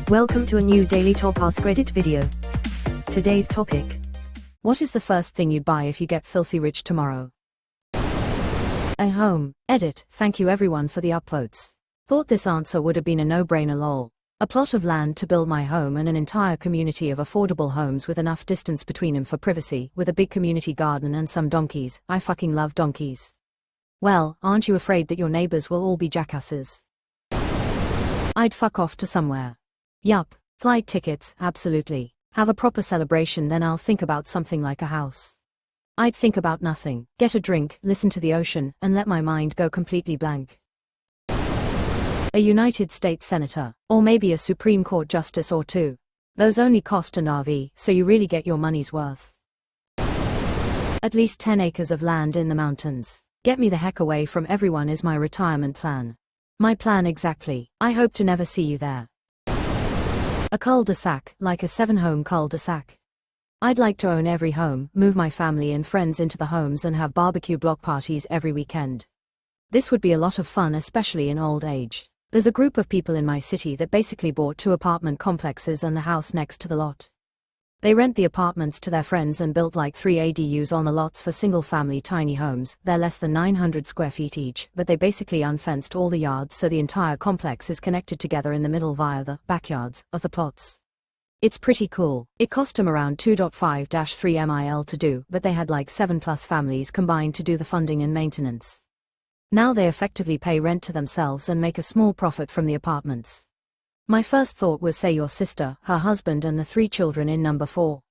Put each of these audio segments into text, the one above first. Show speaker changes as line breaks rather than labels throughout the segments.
Welcome to a new daily top Askreddit video. Today's topic.
What is the first thing you'd buy if you get filthy rich tomorrow? A home. Edit. Thank you everyone for the upvotes. Thought this answer would have been a no-brainer lol. A plot of land to build my home and an entire community of affordable homes with enough distance between them for privacy, with a big community garden and some donkeys. I fucking love donkeys. Well, aren't you afraid that your neighbors will all be jackasses? I'd fuck off to somewhere. Yup. Flight tickets, absolutely. Have a proper celebration, then I'll think about something like a house. I'd think about nothing, get a drink, listen to the ocean, and let my mind go completely blank. A United States Senator, or maybe a Supreme Court Justice or two. Those only cost an RV, so you really get your money's worth. At least 10 acres of land in the mountains. Get me the heck away from everyone is my retirement plan. My plan exactly. I hope to never see you there. A cul-de-sac, like a 7-home cul-de-sac. I'd like to own every home, move my family and friends into the homes and have barbecue block parties every weekend. This would be a lot of fun, especially in old age. There's a group of people in my city that basically bought 2 apartment complexes and the house next to the lot. They rent the apartments to their friends and built like 3 ADUs on the lots for single-family tiny homes. They're less than 900 square feet each, but they basically unfenced all the yards, so the entire complex is connected together in the middle via the backyards of the plots. It's pretty cool. It cost them around 2.5-3 mil to do, but they had like 7+ families combined to do the funding and maintenance. Now they effectively pay rent to themselves and make a small profit from the apartments. My first thought was, say, your sister, her husband and the 3 children in number 4.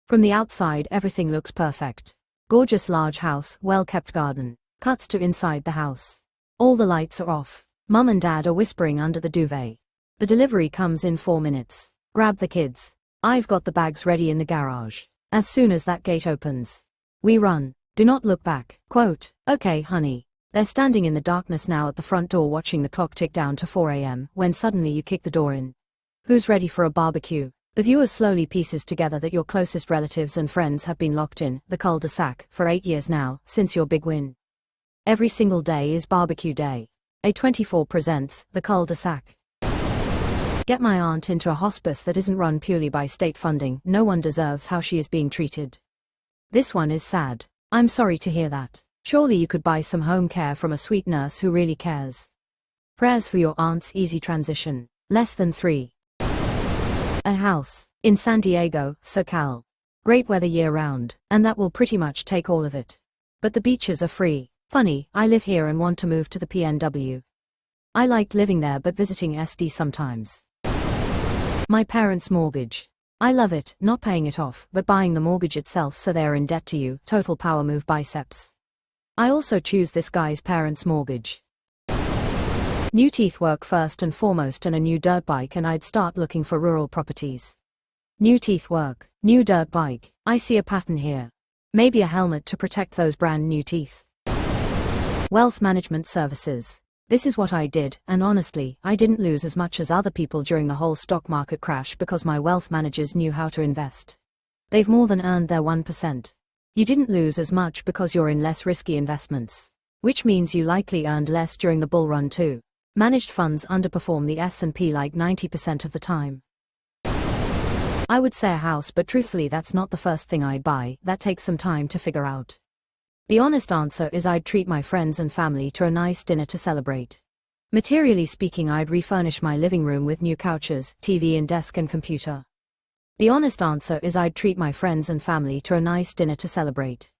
From the outside everything looks perfect. Gorgeous large house, well-kept garden. Cuts to inside the house. All the lights are off. Mum and dad are whispering under the duvet. The delivery comes in 4 minutes. Grab the kids. I've got the bags ready in the garage. As soon as that gate opens, we run. Do not look back. Quote, okay honey. They're standing in the darkness now at the front door watching the clock tick down to 4 a.m. when suddenly you kick the door in. Who's ready for a barbecue? The viewer slowly pieces together that your closest relatives and friends have been locked in the cul-de-sac for 8 years now, since your big win. Every single day is barbecue day. A24 presents the cul-de-sac. Get my aunt into a hospice that isn't run purely by state funding. No one deserves how she is being treated. This one is sad. I'm sorry to hear that. Surely you could buy some home care from a sweet nurse who really cares. Prayers for your aunt's easy transition. Less than 3. A house. In San Diego, SoCal. Great weather year-round, and that will pretty much take all of it. But the beaches are free. Funny, I live here and want to move to the PNW. I liked living there but visiting SD sometimes. My parents' mortgage. I love it, not paying it off, but buying the mortgage itself so they are in debt to you. Total power move biceps. I also choose this guy's parents' mortgage. New teeth work first and foremost, and a new dirt bike, and I'd start looking for rural properties. New teeth work. New dirt bike. I see a pattern here. Maybe a helmet to protect those brand new teeth. Wealth management services. This is what I did, and honestly, I didn't lose as much as other people during the whole stock market crash because my wealth managers knew how to invest. They've more than earned their 1%. You didn't lose as much because you're in less risky investments. Which means you likely earned less during the bull run too. Managed funds underperform the S&P like 90% of the time. I would say a house, but truthfully that's not the first thing I'd buy. That takes some time to figure out. The honest answer is I'd treat my friends and family to a nice dinner to celebrate. Materially speaking, I'd refurnish my living room with new couches, TV and desk and computer. The honest answer is I'd treat my friends and family to a nice dinner to celebrate.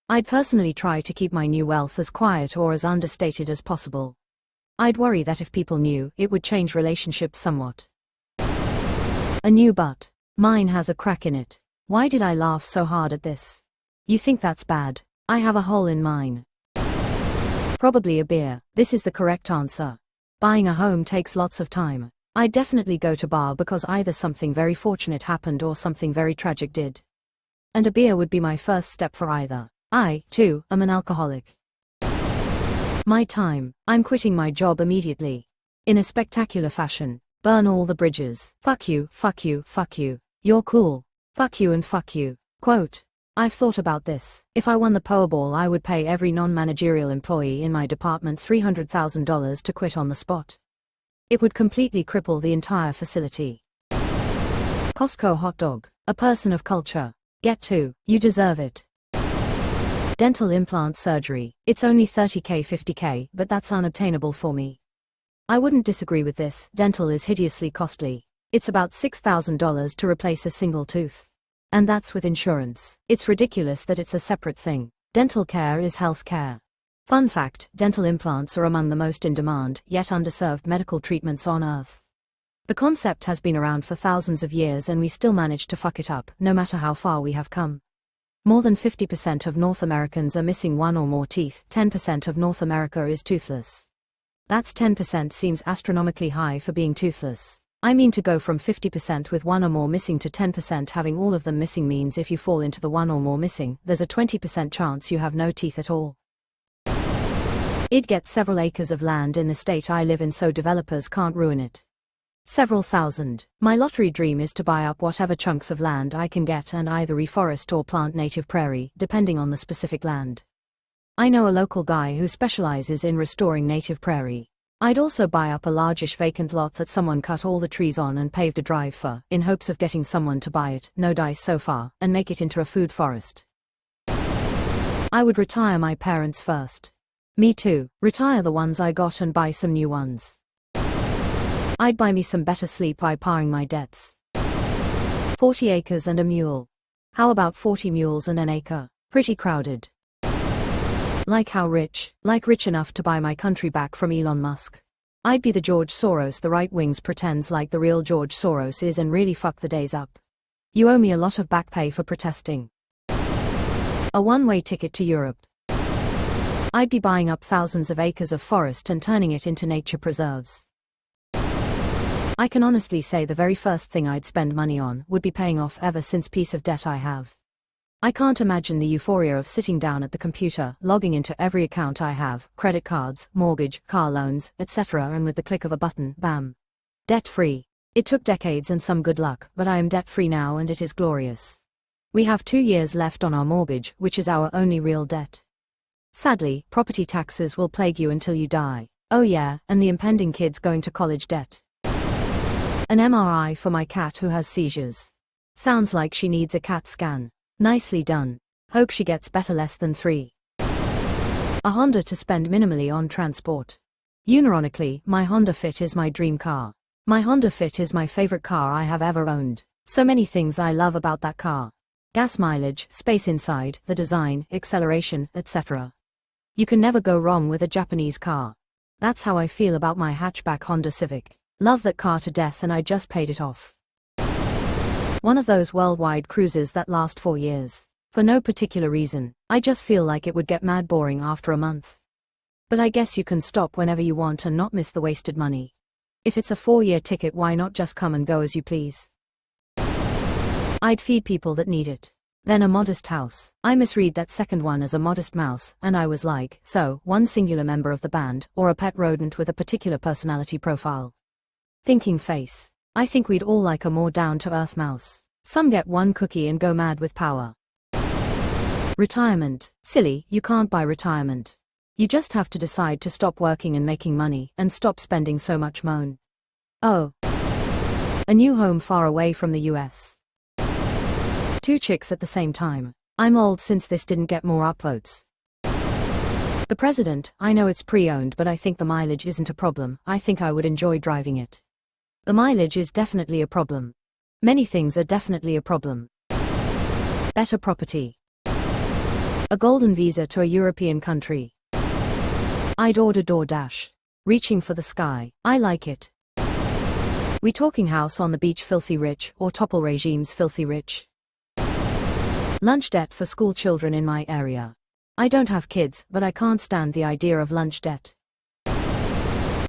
I'd personally try to keep my new wealth as quiet or as understated as possible. I'd worry that if people knew, it would change relationships somewhat. A new butt. Mine has a crack in it. Why did I laugh so hard at this? You think that's bad? I have a hole in mine. Probably a beer. This is the correct answer. Buying a home takes lots of time. I'd definitely go to bar because either something very fortunate happened or something very tragic did. And a beer would be my first step for either. I, too, am an alcoholic. My time. I'm quitting my job immediately. In a spectacular fashion. Burn all the bridges. Fuck you, fuck you, fuck you. You're cool. Fuck you and fuck you. Quote. I've thought about this. If I won the Powerball, I would pay every non-managerial employee in my department $300,000 to quit on the spot. It would completely cripple the entire facility. Costco hot dog. A person of culture. Get two. You deserve it. Dental implant surgery. It's only 30k 50k, but that's unobtainable for me. I wouldn't disagree with this. Dental is hideously costly. It's about $6,000 to replace a single tooth. And that's with insurance. It's ridiculous that it's a separate thing. Dental care is health care. Fun fact, dental implants are among the most in demand, yet underserved medical treatments on Earth. The concept has been around for thousands of years and we still manage to fuck it up, no matter how far we have come. More than 50% of North Americans are missing one or more teeth. 10% of North America is toothless. That's 10% seems astronomically high for being toothless. I mean, to go from 50% with one or more missing to 10% having all of them missing means if you fall into the one or more missing, there's a 20% chance you have no teeth at all. I'd get several acres of land in the state I live in so developers can't ruin it. Several thousand. My lottery dream is to buy up whatever chunks of land I can get and either reforest or plant native prairie, depending on the specific land. I know a local guy who specializes in restoring native prairie. I'd also buy up a largish vacant lot that someone cut all the trees on and paved a drive for, in hopes of getting someone to buy it, no dice so far, and make it into a food forest. I would retire my parents first. Me too, retire the ones I got and buy some new ones. I'd buy me some better sleep by powering my debts. 40 acres and a mule. How about 40 mules and an acre? Pretty crowded. Like how rich? Like rich enough to buy my country back from Elon Musk. I'd be the George Soros the right wings pretends like the real George Soros is and really fuck the days up. You owe me a lot of back pay for protesting. A one-way ticket to Europe. I'd be buying up thousands of acres of forest and turning it into nature preserves. I can honestly say the very first thing I'd spend money on would be paying off ever since piece of debt I have. I can't imagine the euphoria of sitting down at the computer, logging into every account I have, credit cards, mortgage, car loans, etc., and with the click of a button, bam. Debt-free. It took decades and some good luck, but I am debt-free now and it is glorious. We have 2 years left on our mortgage, which is our only real debt. Sadly, property taxes will plague you until you die. Oh yeah, and the impending kids going to college debt. An MRI for my cat who has seizures. Sounds like she needs a CAT scan. Nicely done. Hope she gets better less than 3. A Honda to spend minimally on transport. Unironically, my Honda Fit is my dream car. My Honda Fit is my favorite car I have ever owned. So many things I love about that car. Gas mileage, space inside, the design, acceleration, etc. You can never go wrong with a Japanese car. That's how I feel about my hatchback Honda Civic. Love that car to death and I just paid it off. One of those worldwide cruises that last 4 years. For no particular reason, I just feel like it would get mad boring after a month. But I guess you can stop whenever you want and not miss the wasted money. If it's a 4-year ticket, why not just come and go as you please? I'd feed people that need it. Then a modest house. I misread that second one as a modest mouse, and I was like, so, one singular member of the band, or a pet rodent with a particular personality profile. Thinking face. I think we'd all like a more down-to-earth mouse. Some get one cookie and go mad with power. Retirement. Silly, you can't buy retirement. You just have to decide to stop working and making money, and stop spending so much moan. Oh. A new home far away from the US. 2 chicks at the same time. I'm old since this didn't get more upvotes. The president, I know it's pre-owned but I think the mileage isn't a problem, I think I would enjoy driving it. The mileage is definitely a problem. Many things are definitely a problem. Better property. A golden visa to a European country. I'd order DoorDash. Reaching for the sky. I like it. We talking house on the beach filthy rich, or topple regimes filthy rich? Lunch debt for school children in my area. I don't have kids, but I can't stand the idea of lunch debt.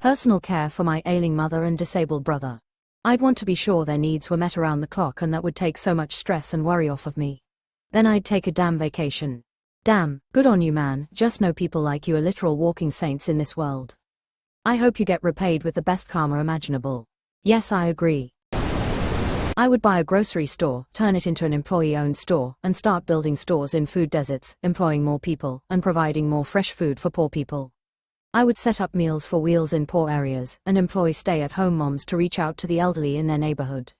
Personal care for my ailing mother and disabled brother. I'd want to be sure their needs were met around the clock and that would take so much stress and worry off of me. Then I'd take a damn vacation. Damn, good on you man, just know people like you are literal walking saints in this world. I hope you get repaid with the best karma imaginable. Yes, I agree. I would buy a grocery store, turn it into an employee-owned store, and start building stores in food deserts, employing more people, and providing more fresh food for poor people. I would set up Meals for Wheels in poor areas, and employ stay-at-home moms to reach out to the elderly in their neighborhood.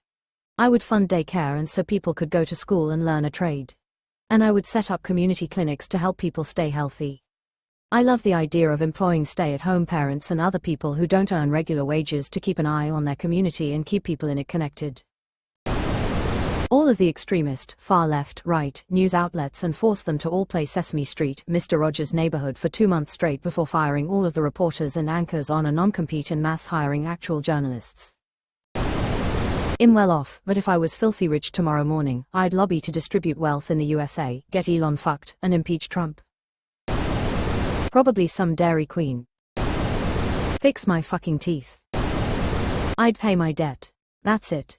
I would fund daycare and so people could go to school and learn a trade. And I would set up community clinics to help people stay healthy. I love the idea of employing stay-at-home parents and other people who don't earn regular wages to keep an eye on their community and keep people in it connected. All of the extremist, far left, right, news outlets and force them to all play Sesame Street, Mr. Rogers' Neighborhood for 2 months straight before firing all of the reporters and anchors on a non-compete and mass hiring actual journalists. I'm well off, but if I was filthy rich tomorrow morning, I'd lobby to distribute wealth in the USA, get Elon fucked, and impeach Trump. Probably some Dairy Queen. Fix my fucking teeth. I'd pay my debt. That's it.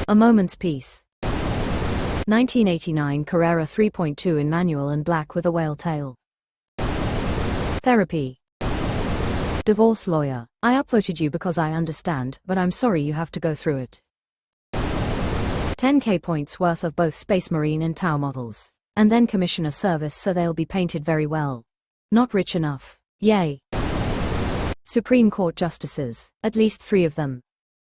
A moment's peace. 1989 Carrera 3.2 in manual and black with a whale tail. Therapy. Divorce lawyer. I upvoted you because I understand, but I'm sorry you have to go through it. 10k points worth of both Space Marine and Tau models. And then commission a service so they'll be painted very well. Not rich enough. Yay. Supreme Court justices. At least 3 of them.